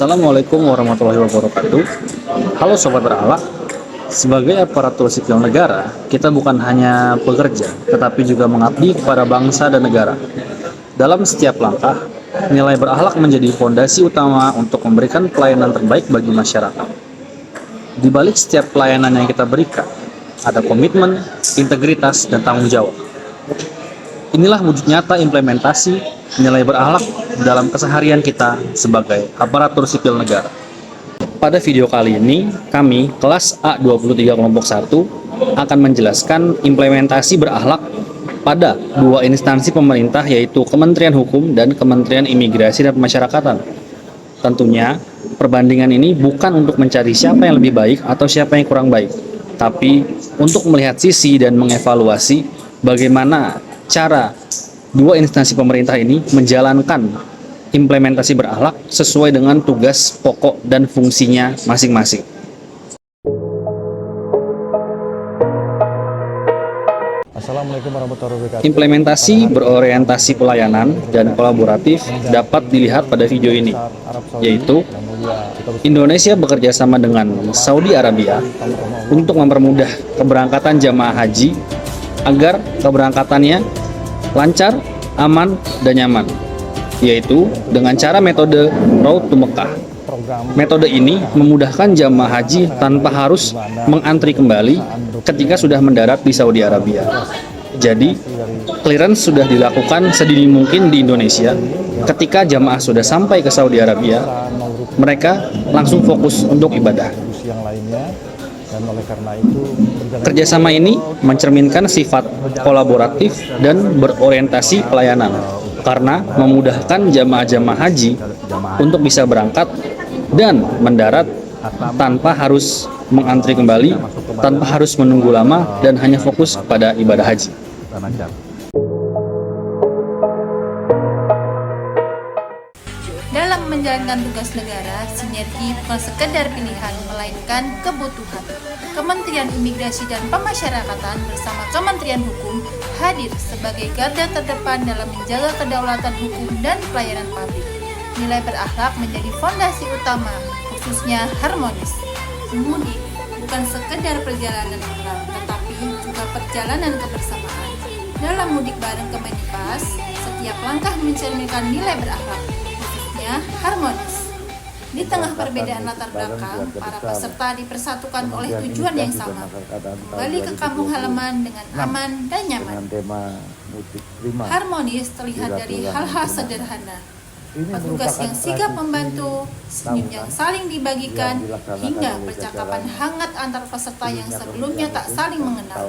Assalamualaikum warahmatullahi wabarakatuh. Halo Sobat Berakhlak. Sebagai aparatur sipil negara, kita bukan hanya pekerja, tetapi juga mengabdi kepada bangsa dan negara. Dalam setiap langkah, nilai berakhlak menjadi fondasi utama untuk memberikan pelayanan terbaik bagi masyarakat. Di balik setiap pelayanan yang kita berikan, ada komitmen, integritas, dan tanggung jawab. Inilah wujud nyata implementasi nilai berakhlak dalam keseharian kita sebagai aparatur sipil negara. Pada video kali ini, kami, kelas A23 kelompok 1, akan menjelaskan implementasi berakhlak pada dua instansi pemerintah, yaitu Kementerian Hukum dan Kementerian Imigrasi dan Pemasyarakatan. Tentunya, perbandingan ini bukan untuk mencari siapa yang lebih baik atau siapa yang kurang baik, tapi untuk melihat sisi dan mengevaluasi bagaimana cara dua instansi pemerintah ini menjalankan implementasi berakhlak sesuai dengan tugas pokok dan fungsinya masing-masing. Assalamualaikum warahmatullahi wabarakatuh. Implementasi berorientasi pelayanan dan kolaboratif dapat dilihat pada video ini, yaitu Indonesia bekerja sama dengan Saudi Arabia untuk mempermudah keberangkatan jamaah haji agar keberangkatannya lancar, aman, dan nyaman, yaitu dengan cara metode Road to Mekah. Metode ini memudahkan jamaah haji tanpa harus mengantri kembali ketika sudah mendarat di Saudi Arabia. Jadi, clearance sudah dilakukan sedini mungkin di Indonesia. Ketika jamaah sudah sampai ke Saudi Arabia, mereka langsung fokus untuk ibadah. Dan oleh karena itu, kerjasama ini mencerminkan sifat kolaboratif dan berorientasi pelayanan, karena memudahkan jamaah-jamaah haji untuk bisa berangkat dan mendarat tanpa harus mengantri kembali, tanpa harus menunggu lama, dan hanya fokus pada ibadah haji. Dalam menjalankan tugas negara, sinergi bukan sekedar pilihan, melainkan kebutuhan. Kementerian Imigrasi dan Pemasyarakatan bersama Kementerian Hukum hadir sebagai garda terdepan dalam menjaga kedaulatan hukum dan pelayanan publik. Nilai berakhlak menjadi fondasi utama, khususnya harmonis. Mudik bukan sekedar perjalanan pulang, tetapi juga perjalanan kebersamaan. Dalam mudik bareng Kemenipas, setiap langkah mencerminkan nilai berakhlak, harmonis. Di tengah perbedaan latar belakang, para peserta dipersatukan oleh tujuan yang sama, kembali ke kampung halaman dengan aman dan nyaman. Harmonis terlihat dari hal-hal sederhana, petugas yang sigap membantu, senyum yang saling dibagikan, hingga percakapan hangat antar peserta yang sebelumnya tak saling mengenal.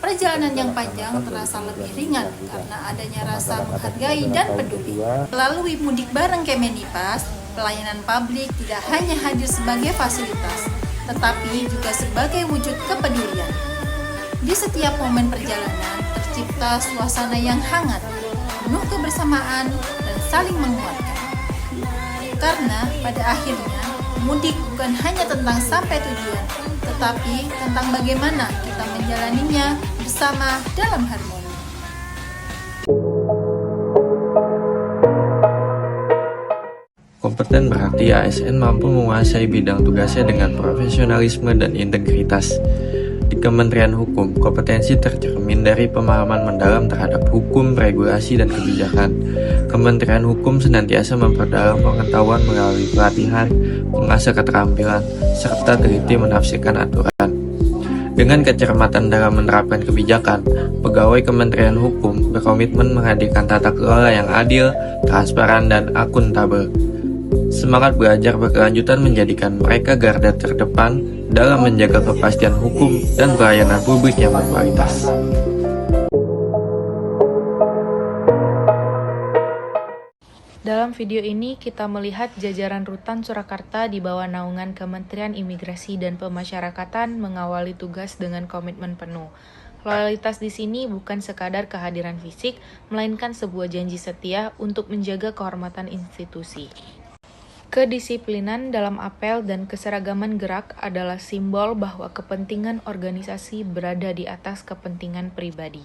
Perjalanan yang panjang terasa lebih ringan karena adanya rasa menghargai dan peduli. Melalui mudik bareng Kemenipas, pelayanan publik tidak hanya hadir sebagai fasilitas, tetapi juga sebagai wujud kepedulian. Di setiap momen perjalanan tercipta suasana yang hangat, penuh kebersamaan dan saling menguatkan. Karena pada akhirnya, mudik bukan hanya tentang sampai tujuan, tetapi tentang bagaimana kita menjalaninya bersama dalam harmoni. Kompeten berarti ASN mampu menguasai bidang tugasnya dengan profesionalisme dan integritas. Di Kementerian Hukum, kompetensi tercermin dari pemahaman mendalam terhadap hukum, regulasi, dan kebijakan. Kementerian Hukum senantiasa memperdalam pengetahuan melalui pelatihan, mengasah keterampilan, serta teliti menafsirkan aturan. Dengan kecermatan dalam menerapkan kebijakan, pegawai Kementerian Hukum berkomitmen menghadirkan tata kelola yang adil, transparan, dan akuntabel. Semangat belajar berkelanjutan menjadikan mereka garda terdepan dalam menjaga kepastian hukum dan pelayanan publik yang berkualitas. Dalam video ini kita melihat jajaran Rutan Surakarta di bawah naungan Kementerian Imigrasi dan Pemasyarakatan mengawali tugas dengan komitmen penuh. Loyalitas di sini bukan sekadar kehadiran fisik, melainkan sebuah janji setia untuk menjaga kehormatan institusi. Kedisiplinan dalam apel dan keseragaman gerak adalah simbol bahwa kepentingan organisasi berada di atas kepentingan pribadi.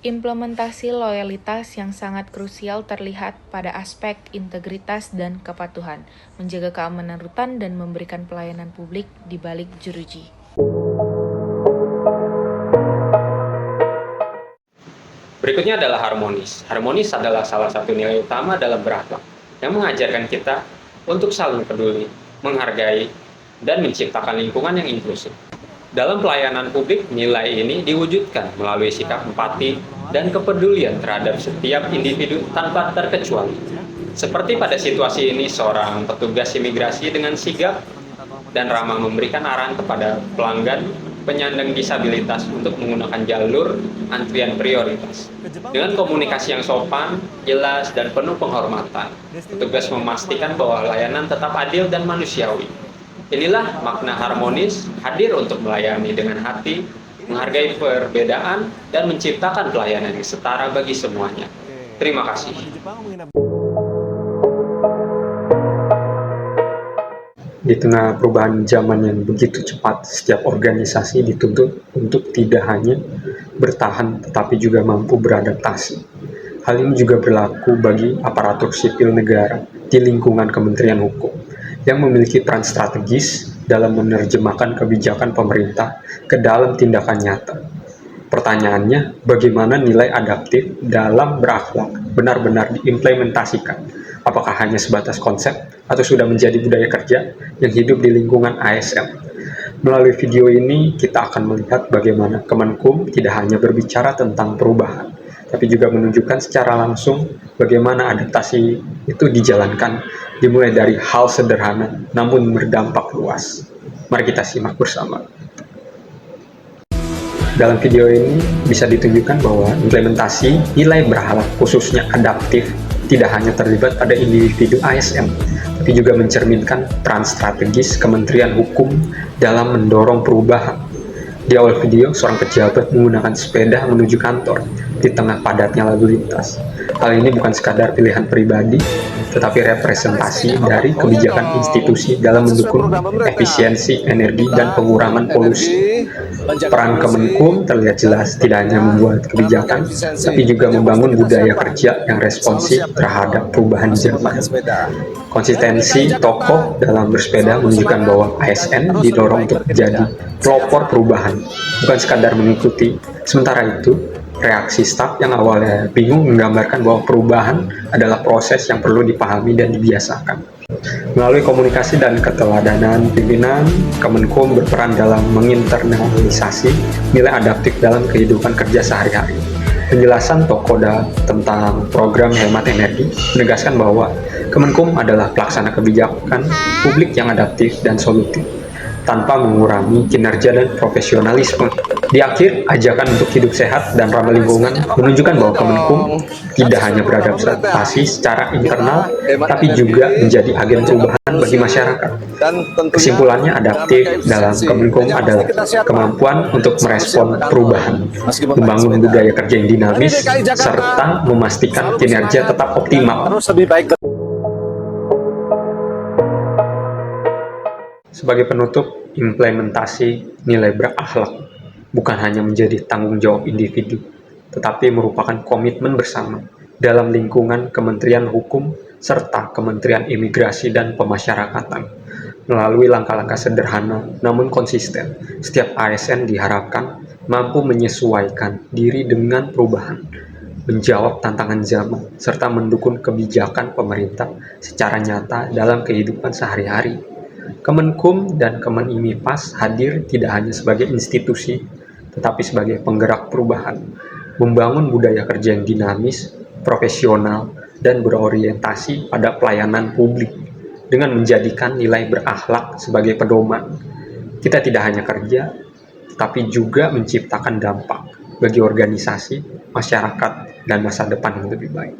Implementasi loyalitas yang sangat krusial terlihat pada aspek integritas dan kepatuhan, menjaga keamanan rutan dan memberikan pelayanan publik di balik jeruji. Berikutnya adalah harmonis. Harmonis adalah salah satu nilai utama dalam berakhlak yang mengajarkan kita untuk saling peduli, menghargai, dan menciptakan lingkungan yang inklusif. Dalam pelayanan publik, nilai ini diwujudkan melalui sikap empati dan kepedulian terhadap setiap individu tanpa terkecuali. Seperti pada situasi ini, seorang petugas imigrasi dengan sigap dan ramah memberikan arahan kepada pelanggan penyandang disabilitas untuk menggunakan jalur antrian prioritas. Dengan komunikasi yang sopan, jelas, dan penuh penghormatan, petugas memastikan bahwa layanan tetap adil dan manusiawi. Inilah makna harmonis, hadir untuk melayani dengan hati, menghargai perbedaan, dan menciptakan pelayanan yang setara bagi semuanya. Terima kasih. Di tengah perubahan zaman yang begitu cepat, setiap organisasi dituntut untuk tidak hanya bertahan tetapi juga mampu beradaptasi. Hal ini juga berlaku bagi aparatur sipil negara di lingkungan Kementerian Hukum yang memiliki peran strategis dalam menerjemahkan kebijakan pemerintah ke dalam tindakan nyata. Pertanyaannya, bagaimana nilai adaptif dalam berakhlak benar-benar diimplementasikan? Apakah hanya sebatas konsep atau sudah menjadi budaya kerja yang hidup di lingkungan ASN? Melalui video ini, kita akan melihat bagaimana Kemenkum tidak hanya berbicara tentang perubahan, tapi juga menunjukkan secara langsung bagaimana adaptasi itu dijalankan, dimulai dari hal sederhana namun berdampak luas. Mari kita simak bersama. Dalam video ini bisa ditunjukkan bahwa implementasi nilai berakhlak khususnya adaptif tidak hanya terlibat pada individu ASN, tapi juga mencerminkan peran strategis Kementerian Hukum dalam mendorong perubahan. Di awal video, seorang pejabat menggunakan sepeda menuju kantor di tengah padatnya lalu lintas. Hal ini bukan sekadar pilihan pribadi, tetapi representasi dari kebijakan institusi dalam mendukung efisiensi energi dan pengurangan polusi. Peran Kemenkum terlihat jelas tidak hanya membuat kebijakan, tapi juga membangun budaya kerja yang responsif terhadap perubahan zaman. Konsistensi tokoh dalam bersepeda menunjukkan bahwa ASN didorong untuk menjadi pelopor perubahan, bukan sekadar mengikuti. Sementara itu, reaksi staf yang awalnya bingung menggambarkan bahwa perubahan adalah proses yang perlu dipahami dan dibiasakan. Melalui komunikasi dan keteladanan pimpinan, Kemenkum berperan dalam menginternalisasi nilai adaptif dalam kehidupan kerja sehari-hari. Penjelasan tokoh tentang program hemat energi menegaskan bahwa Kemenkum adalah pelaksana kebijakan publik yang adaptif dan solutif, tanpa mengurangi kinerja dan profesionalisme. Di akhir, ajakan untuk hidup sehat dan ramah lingkungan menunjukkan bahwa Kemenkum tidak hanya beradaptasi secara internal, tapi juga menjadi agen perubahan bagi masyarakat. Kesimpulannya, adaptif dalam Kemenkum adalah kemampuan untuk merespon perubahan, membangun budaya kerja yang dinamis, serta memastikan kinerja tetap optimal. Sebagai penutup, implementasi nilai berakhlak bukan hanya menjadi tanggung jawab individu, tetapi merupakan komitmen bersama dalam lingkungan Kementerian Hukum serta Kementerian Imigrasi dan Pemasyarakatan. Melalui langkah-langkah sederhana namun konsisten, setiap ASN diharapkan mampu menyesuaikan diri dengan perubahan, menjawab tantangan zaman, serta mendukung kebijakan pemerintah secara nyata dalam kehidupan sehari-hari. Kemenkum dan Kemenimipas hadir tidak hanya sebagai institusi, tetapi sebagai penggerak perubahan, membangun budaya kerja yang dinamis, profesional, dan berorientasi pada pelayanan publik, dengan menjadikan nilai berakhlak sebagai pedoman. Kita tidak hanya kerja, tetapi juga menciptakan dampak bagi organisasi, masyarakat, dan masa depan yang lebih baik.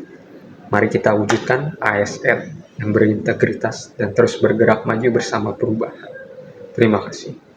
Mari kita wujudkan ASN yang berintegritas dan terus bergerak maju bersama perubahan. Terima kasih.